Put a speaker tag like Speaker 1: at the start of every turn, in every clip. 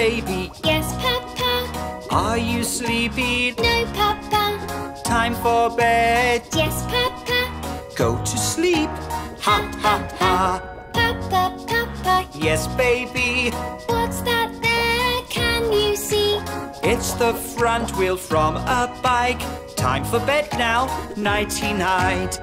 Speaker 1: baby?
Speaker 2: Yes, Papa.
Speaker 1: Are you sleepy?
Speaker 2: No, Papa.
Speaker 1: Time for bed.
Speaker 2: Yes, Papa.
Speaker 1: Go to sleep. Ha ha ha.
Speaker 2: Papa, Papa.
Speaker 1: Yes, baby.
Speaker 2: What's that there? Can you see?
Speaker 1: It's the front wheel from a bike. Time for bed now. Nighty night.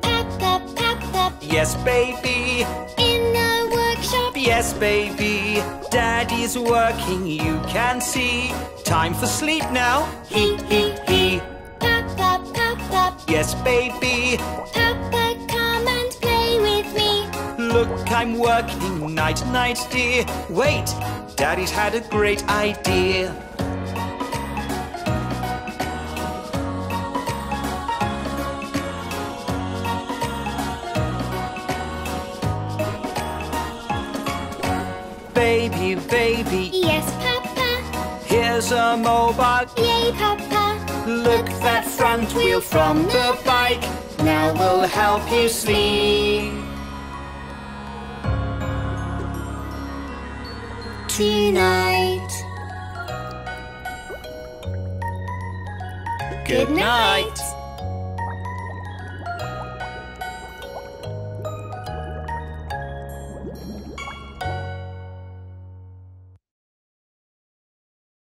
Speaker 2: Papa, Papa.
Speaker 1: Yes, baby.
Speaker 2: In the workshop.
Speaker 1: Yes, baby. Daddy's working, you can see. Time for sleep now. He, he, he.
Speaker 2: Papa, Papa.
Speaker 1: Yes, baby.
Speaker 2: Papa, come and play with me.
Speaker 1: Look, I'm working. Night, night, dear. Wait, Daddy's had a great idea. Baby, baby,
Speaker 2: Yes, Papa.
Speaker 1: here's a mobile.
Speaker 2: Yay, Papa.
Speaker 1: Look, that front wheel from the bike. Now we'll help you sleep.
Speaker 2: Tonight.
Speaker 1: Good night.